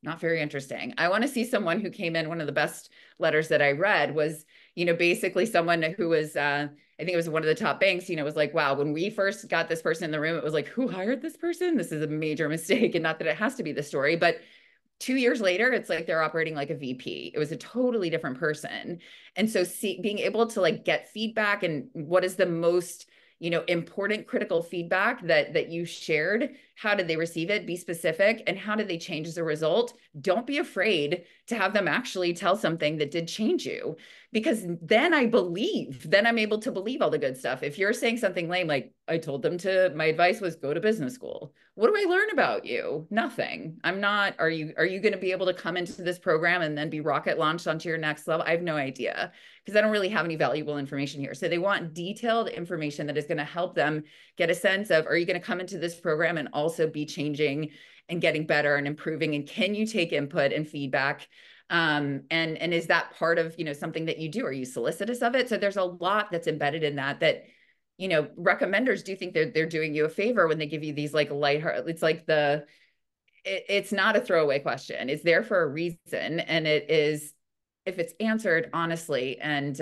not very interesting. I want to see someone who came in. One of the best letters that I read was, basically someone who was, I think it was one of the top banks, was like, wow, when we first got this person in the room, it was like, who hired this person? This is a major mistake. And not that it has to be the story, but 2 years later, it's like they're operating like a VP. It was a totally different person. And so being able to like get feedback, and what is the most important critical feedback that you shared, how did they receive it? Be specific. And how did they change as a result? Don't be afraid to have them actually tell something that did change you, because then I'm able to believe all the good stuff. If you're saying something lame, like, I told them my advice was go to business school. What do I learn about you? Nothing. I'm not, are you going to be able to come into this program and then be rocket launched onto your next level? I have no idea, because I don't really have any valuable information here. So they want detailed information that is going to help them get a sense of, are you going to come into this program and also be changing and getting better and improving? And can you take input and feedback? And is that part of, something that you do? Are you solicitous of it? So there's a lot that's embedded in that recommenders do think they're doing you a favor when they give you these like lighthearted, it's like it's not a throwaway question. It's there for a reason. And it is, if it's answered honestly, and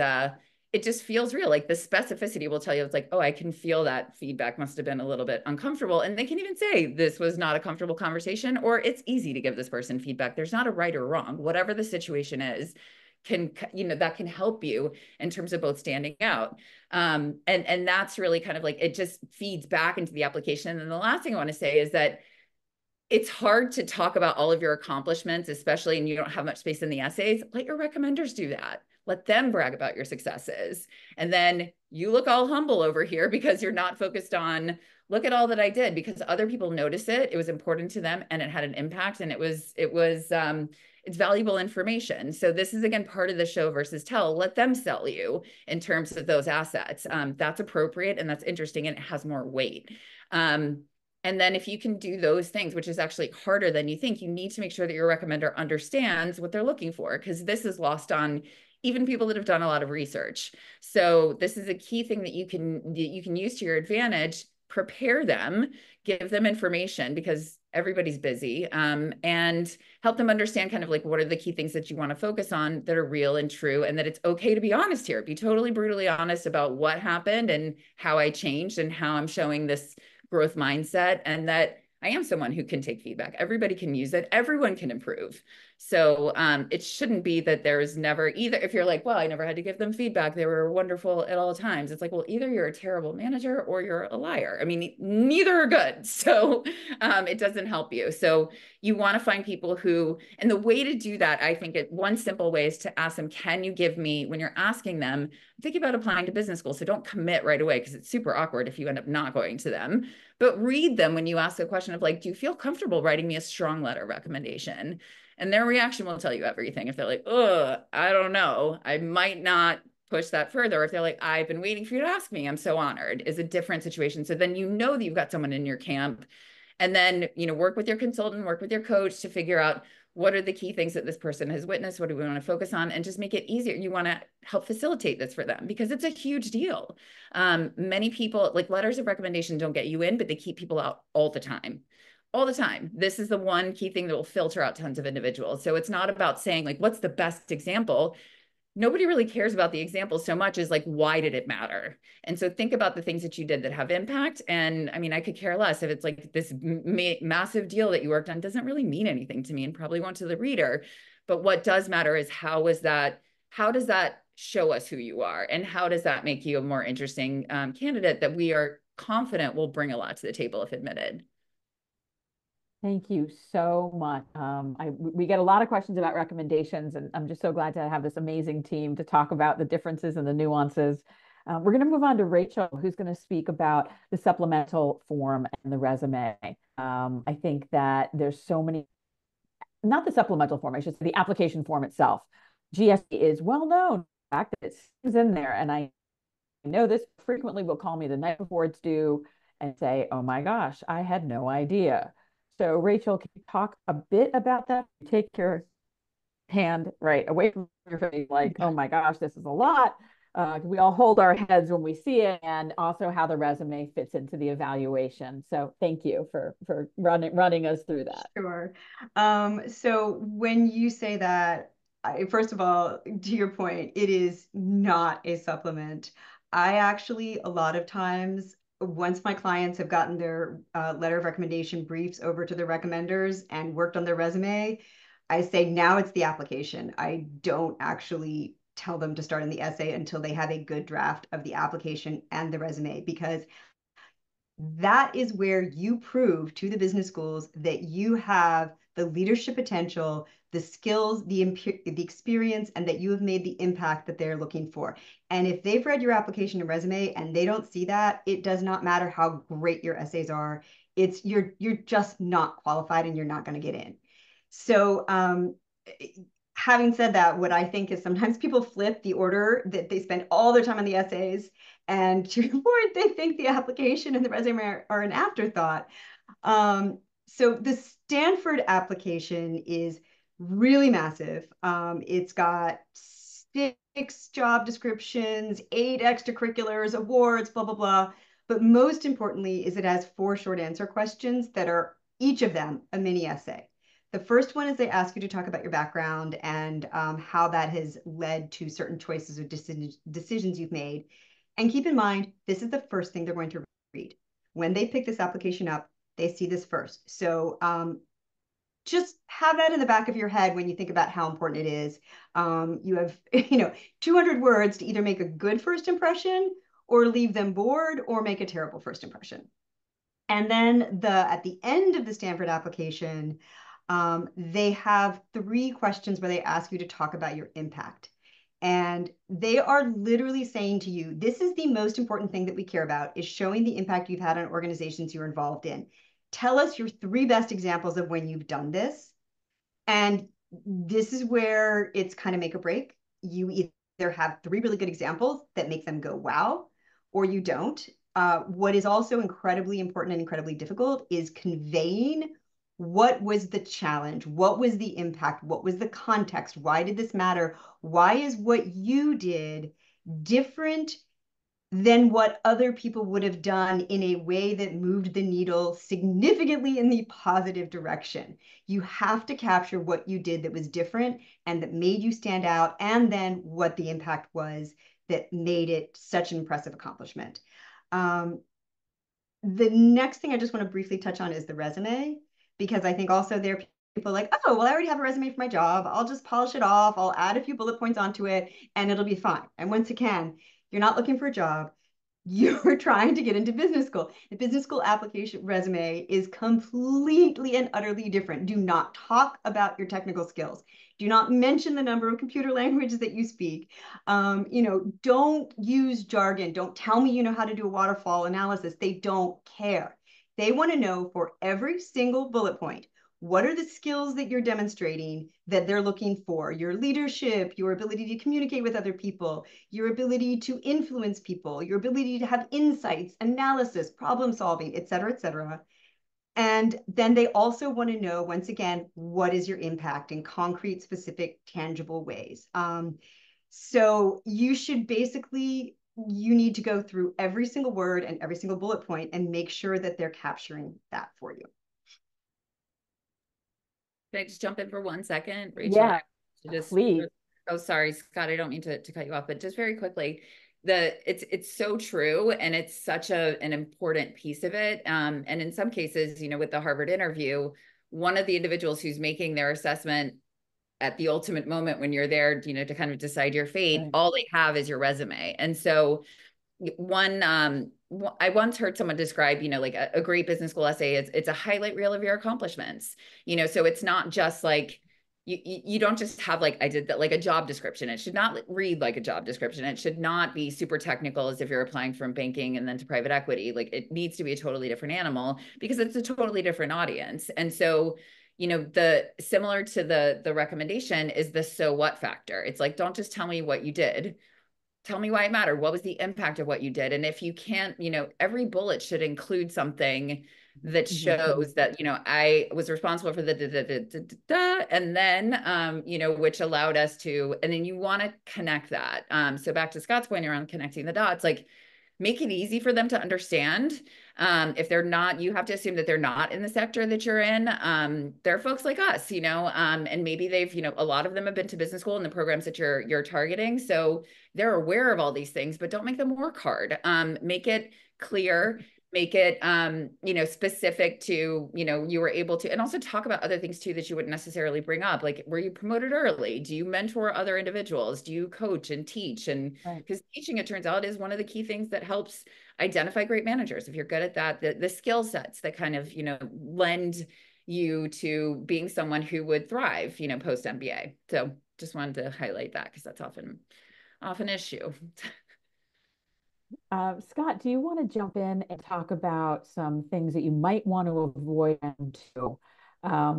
it just feels real. Like the specificity will tell you, it's like, oh, I can feel that feedback must have been a little bit uncomfortable. And they can even say, this was not a comfortable conversation, or it's easy to give this person feedback. There's not a right or wrong. Whatever the situation is, can, that can help you in terms of both standing out. And that's really kind of like, it just feeds back into the application. And the last thing I want to say is that it's hard to talk about all of your accomplishments, especially, and you don't have much space in the essays. Let your recommenders do that. Let them brag about your successes. And then you look all humble over here because you're not focused on, look at all that I did, because other people notice it. It was important to them and it had an impact, and it's valuable information. So this is, again, part of the show versus tell. Let them sell you in terms of those assets. That's appropriate and that's interesting and it has more weight. And then if you can do those things, which is actually harder than you think, you need to make sure that your recommender understands what they're looking for, because this is lost on even people that have done a lot of research. So this is a key thing that you can use to your advantage. Prepare them, give them information, because everybody's busy, and help them understand kind of like what are the key things that you want to focus on that are real and true, and that it's okay to be honest here. Be totally brutally honest about what happened and how I changed and how I'm showing this growth mindset, and that I am someone who can take feedback. Everybody can use it. Everyone can improve. So it shouldn't be that there's never either. If you're like, well, I never had to give them feedback, they were wonderful at all times. It's like, well, either you're a terrible manager or you're a liar. I mean, neither are good. So it doesn't help you. So you want to find people who, and the way to do that, I think one simple way is to ask them, can you give me, when you're asking them, think about applying to business school. So don't commit right away, because it's super awkward if you end up not going to them. But read them when you ask a question of like, do you feel comfortable writing me a strong letter recommendation? And their reaction will tell you everything. If they're like, oh, I don't know, I might not push that further. If they're like, I've been waiting for you to ask me, I'm so honored, is a different situation. So then you know that you've got someone in your camp. And then, work with your consultant, work with your coach to figure out what are the key things that this person has witnessed, what do we want to focus on, and just make it easier. You want to help facilitate this for them, because it's a huge deal. Many people, like, letters of recommendation don't get you in, but they keep people out all the time. All the time. This is the one key thing that will filter out tons of individuals. So it's not about saying like, what's the best example? Nobody really cares about the example so much as like, why did it matter? And so think about the things that you did that have impact. And I mean, I could care less if it's like this massive deal that you worked on doesn't really mean anything to me and probably won't to the reader. But what does matter is how does that show us who you are? And how does that make you a more interesting candidate that we are confident will bring a lot to the table if admitted? Thank you so much. We get a lot of questions about recommendations, and I'm just so glad to have this amazing team to talk about the differences and the nuances. We're going to move on to Rachel, who's going to speak about the supplemental form and the resume. I think that there's so many, not the supplemental form, I should say the application form itself. GSB is well known, the fact that it's in there, and I know this frequently will call me the night before it's due and say, oh my gosh, I had no idea. So Rachel, can you talk a bit about that? Take your hand right away from your face, like, oh my gosh, this is a lot. We all hold our heads when we see it, and also how the resume fits into the evaluation. So thank you for running us through that. Sure. So when you say that, first of all, to your point, it is not a supplement. I actually, a lot of times, once my clients have gotten their letter of recommendation briefs over to the recommenders and worked on their resume, I say, now it's the application. I don't actually tell them to start in the essay until they have a good draft of the application and the resume, because that is where you prove to the business schools that you have the leadership potential, the skills, the experience, and that you have made the impact that they're looking for. And if they've read your application and resume and they don't see that, it does not matter how great your essays are. You're just not qualified and you're not going to get in. So having said that, what I think is sometimes people flip the order, that they spend all their time on the essays, and to your point, they think the application and the resume are an afterthought. So the Stanford application is really massive. It's got 6 job descriptions, 8 extracurriculars, awards, blah, blah, blah. But most importantly is it has 4 short answer questions that are each of them a mini essay. The first one is they ask you to talk about your background and how that has led to certain choices or decisions you've made. And keep in mind, this is the first thing they're going to read. When they pick this application up, they see this first. So just have that in the back of your head when you think about how important it is. You have, 200 words to either make a good first impression or leave them bored or make a terrible first impression. And then at the end of the Stanford application, they have 3 questions where they ask you to talk about your impact. And they are literally saying to you, this is the most important thing that we care about, is showing the impact you've had on organizations you're involved in. Tell us your 3 best examples of when you've done this. And this is where it's kind of make or break. You either have 3 really good examples that make them go, wow, or you don't. What is also incredibly important and incredibly difficult is conveying what was the challenge, what was the impact, what was the context, why did this matter, why is what you did different than what other people would have done in a way that moved the needle significantly in the positive direction. You have to capture what you did that was different and that made you stand out, and then what the impact was that made it such an impressive accomplishment. The next thing I just want to briefly touch on is the resume, because I think also there are people like, oh, well, I already have a resume for my job. I'll just polish it off. I'll add a few bullet points onto it and it'll be fine. And once again, you're not looking for a job. You're trying to get into business school. The business school application resume is completely and utterly different. Do not talk about your technical skills. Do not mention the number of computer languages that you speak. Don't use jargon. Don't tell me you know how to do a waterfall analysis. They don't care. They want to know for every single bullet point, what are the skills that you're demonstrating that they're looking for? Your leadership, your ability to communicate with other people, your ability to influence people, your ability to have insights, analysis, problem solving, et cetera, et cetera. And then they also want to know, once again, what is your impact in concrete, specific, tangible ways? So you should basically, you need to go through every single word and every single bullet point and make sure that they're capturing that for you. Can I just jump in for 1 second, Rachel? Yeah, please. Oh, sorry, Scott, I don't mean to cut you off, but just very quickly, it's so true, and it's such an important piece of it. And in some cases, with the Harvard interview, one of the individuals who's making their assessment at the ultimate moment when you're there, to kind of decide your fate, right, all they have is your resume. And so I once heard someone describe, like a great business school essay, it's a highlight reel of your accomplishments, so it's not just like, you don't just have like, I did that, like a job description. It should not read like a job description. It should not be super technical as if you're applying from banking and then to private equity. Like, it needs to be a totally different animal because it's a totally different audience. And so, the similar to the recommendation is the so what factor. It's like, don't just tell me what you did. Tell me why it mattered. What was the impact of what you did? And if you can't, every bullet should include something that shows that, I was responsible for the and then, which allowed us to, and then you want to connect that. So back to Scott's point around connecting the dots, like, make it easy for them to understand. If they're not, you have to assume that they're not in the sector that you're in. They're folks like us, and maybe they've, a lot of them have been to business school in the programs that you're targeting. So they're aware of all these things, but don't make them work hard. Make it clear, make it, specific to, you were able to, and also talk about other things too that you wouldn't necessarily bring up. Like, were you promoted early? Do you mentor other individuals? Do you coach and teach? And because teaching, it turns out, is one of the key things that helps identify great managers. If you're good at that, the skill sets that kind of, lend you to being someone who would thrive, post MBA. So just wanted to highlight that because that's often an issue. Scott, do you want to jump in and talk about some things that you might want to avoid too?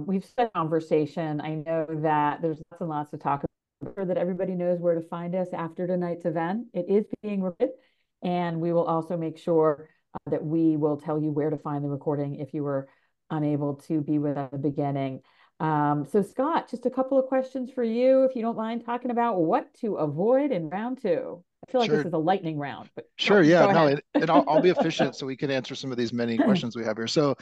We've had a conversation. I know that there's lots and lots to talk about, so that everybody knows where to find us after tonight's event. It is being recorded, and we will also make sure that we will tell you where to find the recording if you were unable to be with us at the beginning. So Scott, just a couple of questions for you, if you don't mind talking about what to avoid in round 2. I feel like this is a lightning round. But sure, yeah, no, and I'll be efficient so we can answer some of these many questions we have here. So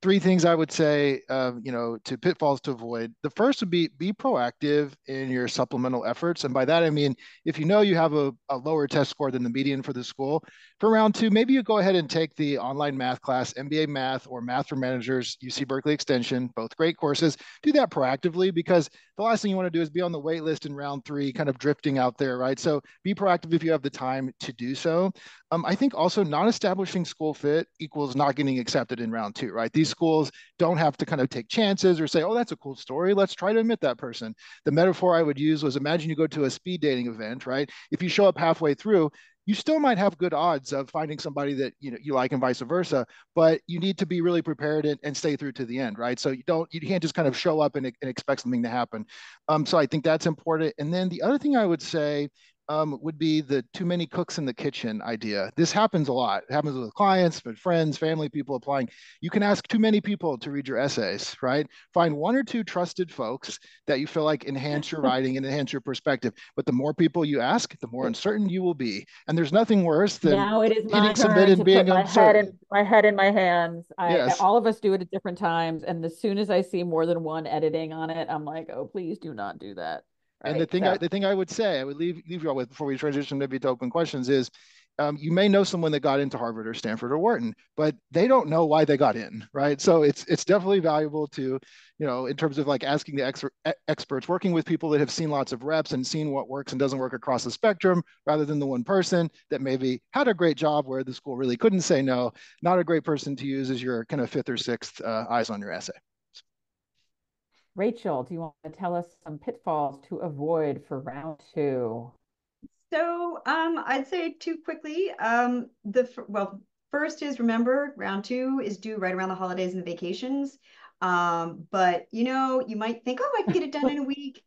three things I would say, to pitfalls to avoid. The first would be proactive in your supplemental efforts. And by that, I mean, if you know you have a lower test score than the median for the school, for round two, maybe you go ahead and take the online math class, MBA math or math for managers, UC Berkeley Extension, both great courses. Do that proactively, because the last thing you want to do is be on the wait list in round three, kind of drifting out there, right? So be proactive if you have the time to do so. I think also not establishing school fit equals not getting accepted in round two, right? These schools don't have to kind of take chances or say, oh, that's a cool story, let's try to admit that person. The metaphor I would use was, imagine you go to a speed dating event, right? If you show up halfway through, you still might have good odds of finding somebody that you like, and vice versa, but you need to be really prepared and stay through to the end, right? So you can't just kind of show up and expect something to happen. So I think that's important. And then the other thing I would say would be the too many cooks in the kitchen idea. This happens a lot. It happens with clients, with friends, family, people applying. You can ask too many people to read your essays, right? Find one or two trusted folks that you feel like enhance your writing and enhance your perspective. But the more people you ask, the more uncertain you will be. And there's nothing worse than Now it is my hitting submit turn and to put being uncertain. my head in my hands. Yes. All of us do it at different times, and as soon as I see more than one editing on it, I'm like, oh, please do not do that. And the Right. thing So I would say, I would leave you all with before we transition maybe to open questions is, you may know someone that got into Harvard or Stanford or Wharton, but they don't know why they got in, right? So it's definitely valuable to, in terms of like asking the experts, working with people that have seen lots of reps and seen what works and doesn't work across the spectrum, rather than the one person that maybe had a great job where the school really couldn't say no. Not a great person to use as your kind of fifth or sixth eyes on your essay. Rachel, do you want to tell us some pitfalls to avoid for round two? So I'd say too quickly. First is, remember, round two is due right around the holidays and the vacations. But you might think, oh, I can get it done in a week.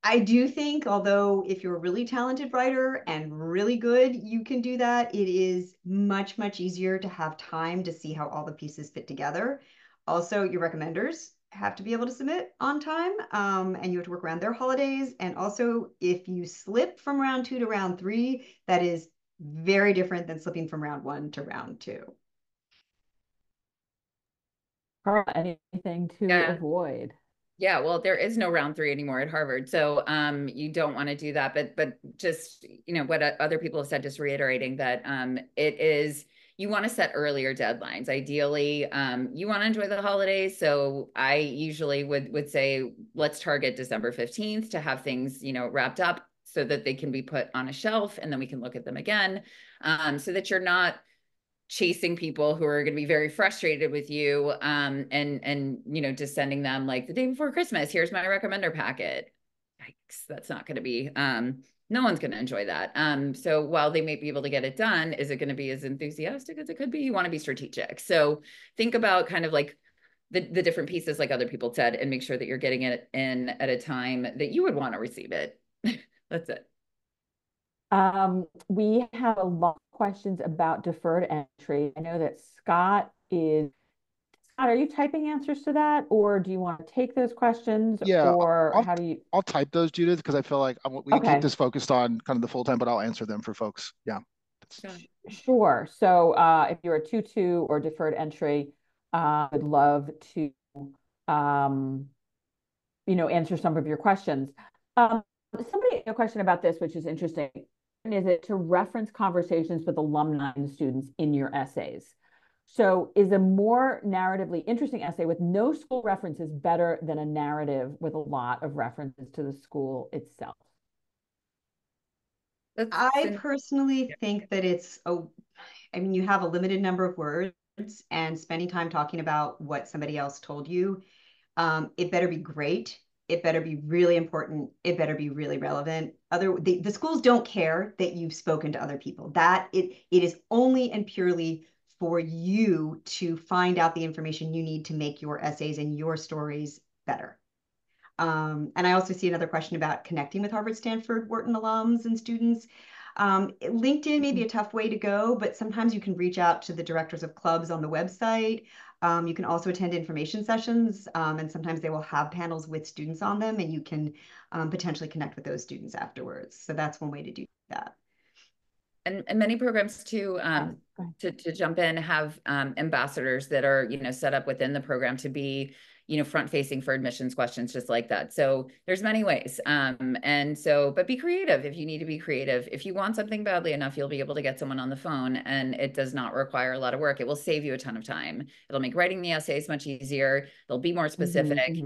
I do think, although if you're a really talented writer and really good, you can do that. It is much, much easier to have time to see how all the pieces fit together. Also, your recommenders have to be able to submit on time, and you have to work around their holidays. And also, if you slip from round two to round three, that is very different than slipping from round one to round two. Carla, anything to Yeah. avoid? Yeah, well, there is no round three anymore at Harvard. So you don't want to do that. But just, what other people have said, just reiterating that you want to set earlier deadlines. Ideally, you want to enjoy the holidays. So I usually would say, let's target December 15th to have things, wrapped up so that they can be put on a shelf, and then we can look at them again, so that you're not chasing people who are going to be very frustrated with you, and just sending them like the day before Christmas, here's my recommender packet. Yikes, that's not going to be, no one's going to enjoy that. So while they may be able to get it done, is it going to be as enthusiastic as it could be? You want to be strategic. So think about kind of like the different pieces, like other people said, and make sure that you're getting it in at a time that you would want to receive it. That's it. We have a lot of questions about deferred entry. I know that Scott, are you typing answers to that, or do you want to take those questions, Yeah, or I'll how do you? I'll type those, Judith, because I feel like we can keep Okay, this focused on kind of the full time, but I'll answer them for folks. Yeah. sure. So if you're a 2-2 or deferred entry, I'd love to um, answer some of your questions. Somebody a question about this, which is interesting. Is it to reference conversations with alumni and students in your essays? So is a more narratively interesting essay with no school references better than a narrative with a lot of references to the school itself? I personally think that you have a limited number of words, and spending time talking about what somebody else told you. It better be great. It better be really important. It better be really relevant. The schools don't care that you've spoken to other people. That it is only and purely for you to find out the information you need to make your essays and your stories better. And I also see another question about connecting with Harvard, Stanford, Wharton alums and students. LinkedIn may be a tough way to go, but sometimes you can reach out to the directors of clubs on the website. You can also attend information sessions, and sometimes they will have panels with students on them, and you can potentially connect with those students afterwards. So that's one way to do that. And many programs too, to jump in, have ambassadors that are, you know, set up within the program to be, you know, front facing for admissions questions, just like that. So there's many ways. And so, but be creative if you need to be creative. If you want something badly enough, you'll be able to get someone on the phone, and it does not require a lot of work. It will save you a ton of time. It'll make writing the essays much easier. They'll be more specific.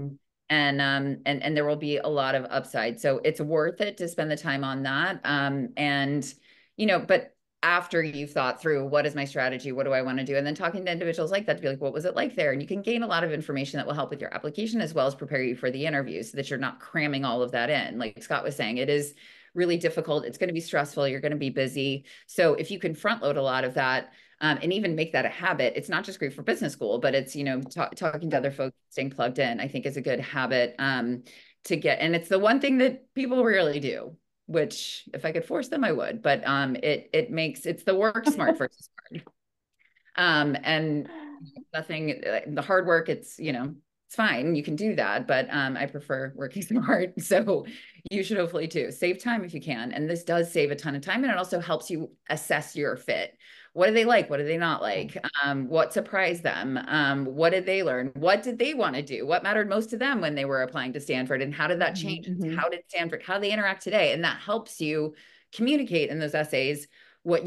And there will be a lot of upside. So it's worth it to spend the time on that. And, you know, but after you've thought through, what is my strategy? What do I want to do? And then talking to individuals like that to be like, what was it like there? And you can gain a lot of information that will help with your application as well as prepare you for the interview so that you're not cramming all of that in. Like Scott was saying, it is really difficult. It's going to be stressful. You're going to be busy. So if you can front load a lot of that, and even make that a habit, it's not just great for business school, but it's, you know, talking to other folks, staying plugged in, I think is a good habit to get. And it's the one thing that people rarely do, which if I could force them, I would, but it's the work smart versus hard. And nothing, the hard work, it's, you know, it's fine. You can do that, but I prefer working smart. So you should hopefully too. Save time if you can. And this does save a ton of time. And it also helps you assess your fit. What do they like? What do they not like? What surprised them? What did they learn? What did they want to do? What mattered most to them when they were applying to Stanford? And how did that change? How did Stanford, how do they interact today? And that helps you communicate in those essays what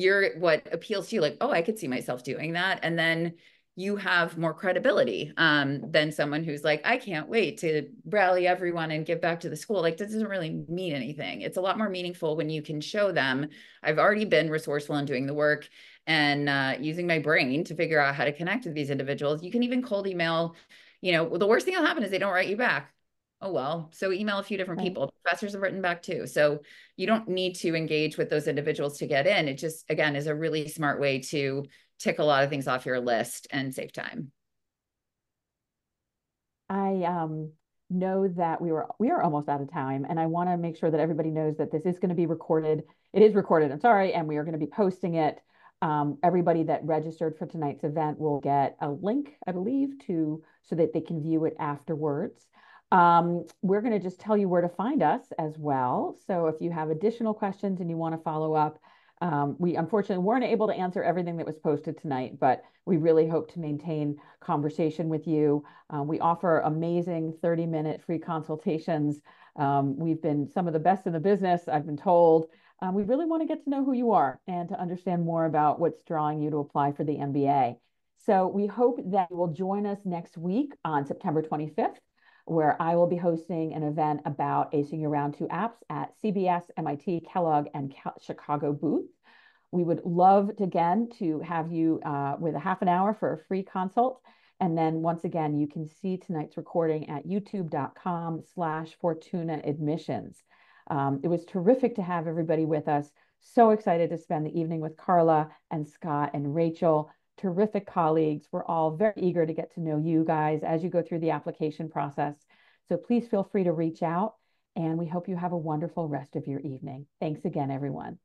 appeals to you, like, oh, I could see myself doing that. And then you have more credibility than someone who's like, I can't wait to rally everyone and give back to the school. Like, that doesn't really mean anything. It's a lot more meaningful when you can show them, I've already been resourceful in doing the work and using my brain to figure out how to connect with these individuals. You can even cold email, you know, the worst thing that'll happen is they don't write you back. Oh, well, so email a few different people. Professors have written back too. So you don't need to engage with those individuals to get in. It just, again, is a really smart way to tick a lot of things off your list and save time. I know that we are almost out of time, and I want to make sure that everybody knows that this is going to be recorded. It is recorded, I'm sorry, and we are going to be posting it. Everybody that registered for tonight's event will get a link, I believe, so that they can view it afterwards. We're going to just tell you where to find us as well. So if you have additional questions and you want to follow up, we unfortunately weren't able to answer everything that was posted tonight, but we really hope to maintain conversation with you. We offer amazing 30-minute free consultations. We've been some of the best in the business, I've been told. We really want to get to know who you are and to understand more about what's drawing you to apply for the MBA. So we hope that you will join us next week on September 25th, where I will be hosting an event about acing your round 2 apps at CBS, MIT, Kellogg, and Chicago booth. We would love to, again, to have you with a half an hour for a free consult. And then once again, you can see tonight's recording at youtube.com/Fortuna Admissions. It was terrific to have everybody with us. So excited to spend the evening with Carla and Scott and Rachel. Terrific colleagues. We're all very eager to get to know you guys as you go through the application process. So please feel free to reach out, and we hope you have a wonderful rest of your evening. Thanks again, everyone.